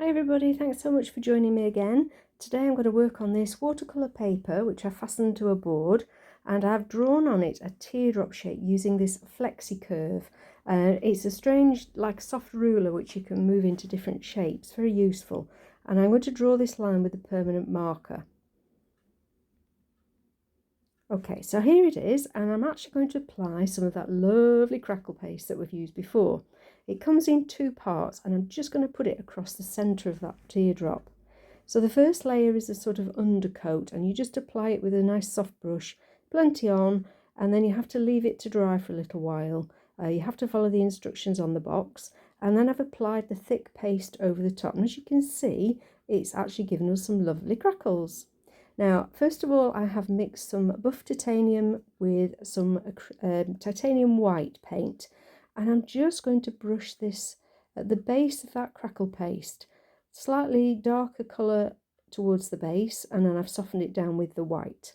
Hi everybody, thanks so much for joining me again. Today I'm going to work on this watercolour paper which I fastened to a board, and I've drawn on it a teardrop shape using this flexi curve. It's a strange like soft ruler which you can move into different shapes, very useful. And I'm going to draw this line with a permanent marker. Okay, so here it is, and I'm actually going to apply some of that lovely crackle paste that we've used before. It comes in two parts, and I'm just going to put it across the centre of that teardrop. So the first layer is a sort of undercoat, and you just apply it with a nice soft brush, plenty on, and then you have to leave it to dry for a little while. You have to follow the instructions on the box, and then I've applied the thick paste over the top, and as you can see, it's actually given us some lovely crackles. Now, first of all, I have mixed some buff titanium with some titanium white paint, and I'm just going to brush this at the base of that crackle paste, slightly darker colour towards the base, and then I've softened it down with the white.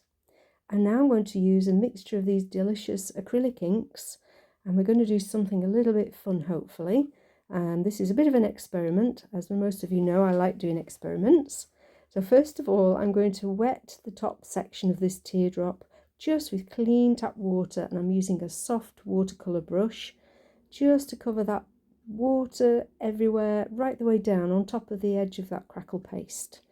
And now I'm going to use a mixture of these delicious acrylic inks, and we're going to do something a little bit fun, hopefully. And this is a bit of an experiment. As most of you know, I like doing experiments. So first of all, I'm going to wet the top section of this teardrop just with clean tap water, and I'm using a soft watercolour brush just to cover that water everywhere, right the way down on top of the edge of that crackle paste.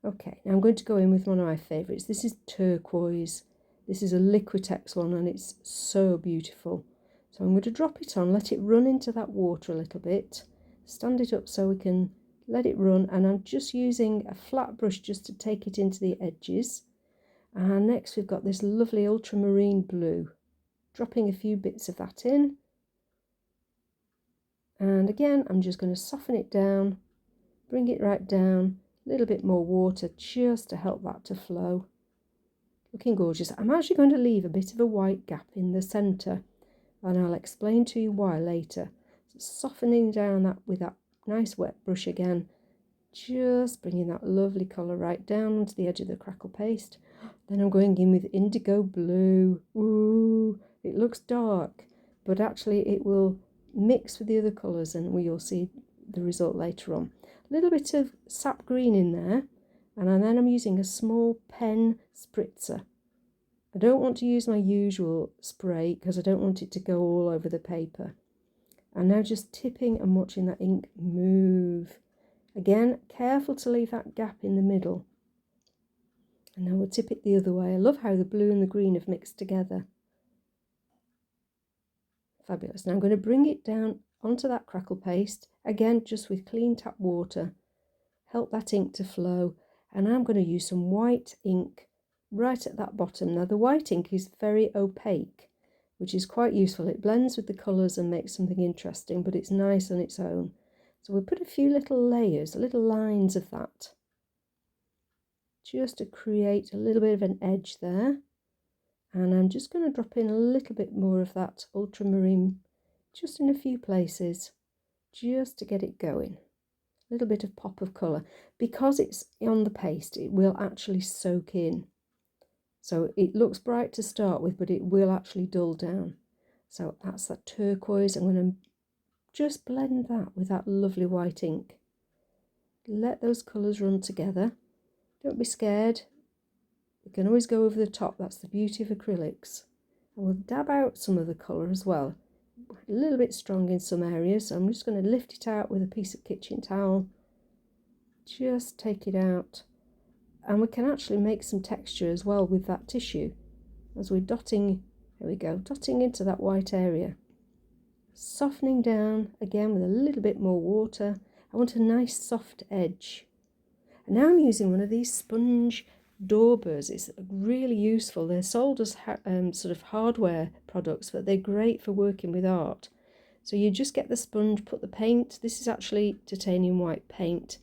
Okay, now I'm going to go in with one of my favourites. This is Turquoise. This is a Liquitex one, and it's so beautiful. So I'm going to drop it on, let it run into that water a little bit, stand it up so we can let it run, and I'm just using a flat brush just to take it into the edges. And next we've got this lovely ultramarine blue, dropping a few bits of that in, and again I'm just going to soften it down, bring it right down, a little bit more water just to help that to flow. Looking gorgeous. I'm actually going to leave a bit of a white gap in the centre, and I'll explain to you why later. So softening down that with that nice wet brush again, just bringing that lovely colour right down onto the edge of the crackle paste. Then I'm going in with indigo blue. Ooh, it looks dark, but actually it will mix with the other colours, and we'll see the result later on. A little bit of sap green in there, and then I'm using a small pen spritzer. I don't want to use my usual spray because I don't want it to go all over the paper. I'm now just tipping and watching that ink move. Again, careful to leave that gap in the middle. And now we'll tip it the other way. I love how the blue and the green have mixed together. Fabulous. Now I'm going to bring it down onto that crackle paste, again just with clean tap water. Help that ink to flow, and I'm going to use some white ink right at that bottom. Now the white ink is very opaque, which is quite useful. It blends with the colours and makes something interesting, but it's nice on its own. So we'll put a few little layers, little lines of that, just to create a little bit of an edge there. And I'm just going to drop in a little bit more of that ultramarine, just in a few places, just to get it going. A little bit of pop of colour. Because it's on the paste, it will actually soak in. So it looks bright to start with, but it will actually dull down. So that's that turquoise. I'm going to just blend that with that lovely white ink. Let those colours run together. Don't be scared. We can always go over the top. That's the beauty of acrylics. And we'll dab out some of the colour as well. A little bit strong in some areas, so I'm just going to lift it out with a piece of kitchen towel. Just take it out. And we can actually make some texture as well with that tissue as we're dotting. There we go, dotting into that white area. Softening down again with a little bit more water. I want a nice soft edge. And now I'm using one of these sponge daubers. It's really useful. They're sold as sort of hardware products, but they're great for working with art. So you just get the sponge, put the paint. This is actually titanium white paint.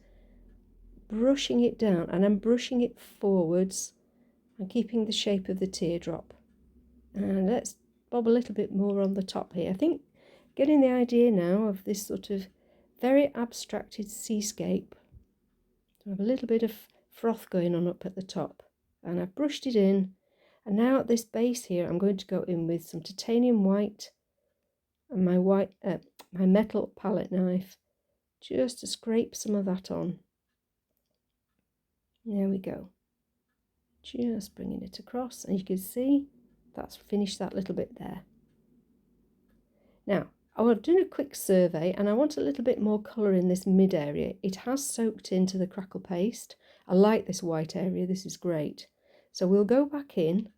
Brushing it down, and I'm brushing it forwards and keeping the shape of the teardrop. And let's bob a little bit more on the top here. I think getting the idea now of this sort of very abstracted seascape. I have a little bit of froth going on up at the top, and I've brushed it in. And now at this base here, I'm going to go in with some titanium white and my metal palette knife just to scrape some of that on. There we go. Just bringing it across, and you can see that's finished that little bit there. Now, I've done a quick survey and I want a little bit more colour in this mid area. It has soaked into the Crackle Paste. I like this white area, this is great. So we'll go back in.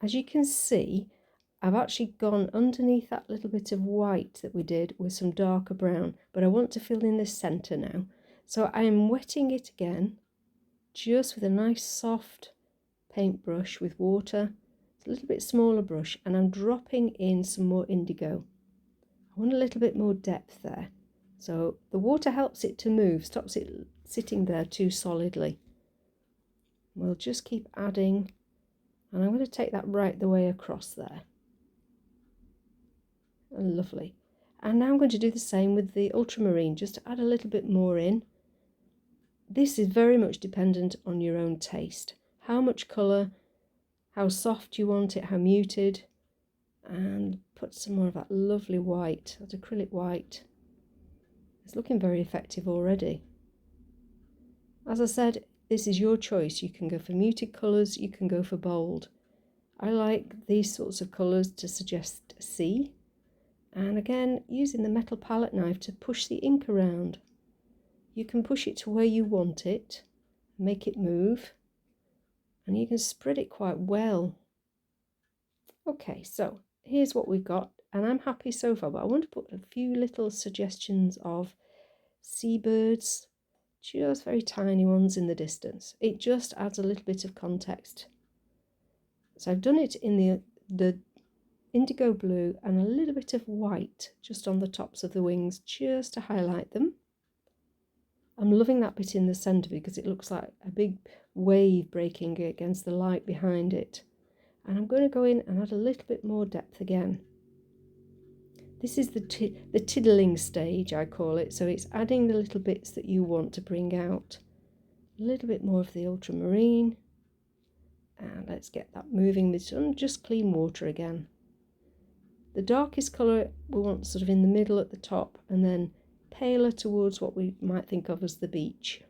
As you can see, I've actually gone underneath that little bit of white that we did with some darker brown, but I want to fill in the centre now. So I am wetting it again, just with a nice soft paintbrush with water. It's a little bit smaller brush, and I'm dropping in some more indigo. I want a little bit more depth there. So the water helps it to move, stops it sitting there too solidly. We'll just keep adding, and I'm going to take that right the way across there. Lovely. And now I'm going to do the same with the ultramarine, just to add a little bit more in. This is very much dependent on your own taste. How much colour, how soft you want it, how muted. And put some more of that lovely white, that acrylic white. It's looking very effective already. As I said, this is your choice. You can go for muted colours, you can go for bold. I like these sorts of colours to suggest sea. And again, using the metal palette knife to push the ink around. You can push it to where you want it, make it move, and you can spread it quite well. Okay, so here's what we've got, and I'm happy so far, but I want to put a few little suggestions of seabirds, just very tiny ones in the distance. It just adds a little bit of context. So I've done it in the indigo blue and a little bit of white just on the tops of the wings, just to highlight them. I'm loving that bit in the centre because it looks like a big wave breaking against the light behind it. And I'm going to go in and add a little bit more depth again. This is the tiddling stage, I call it. So it's adding the little bits that you want to bring out. A little bit more of the ultramarine. And let's get that moving with some just clean water again. The darkest colour we want sort of in the middle at the top, and then paler towards what we might think of as the beach.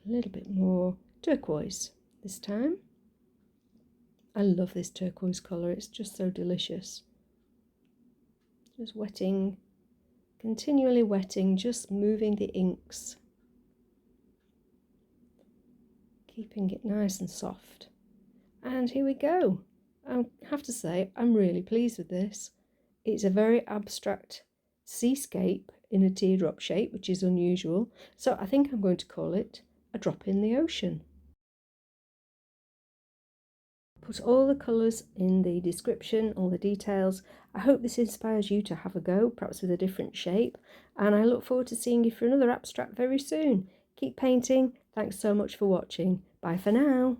A little bit more turquoise this time. I love this turquoise colour, it's just so delicious. Just wetting, continually wetting, just moving the inks. Keeping it nice and soft. And here we go. I have to say, I'm really pleased with this. It's a very abstract seascape in a teardrop shape, which is unusual. So I think I'm going to call it a drop in the ocean. Put all the colours in the description, all the details. I hope this inspires you to have a go, perhaps with a different shape. And I look forward to seeing you for another abstract very soon. Keep painting. Thanks so much for watching. Bye for now.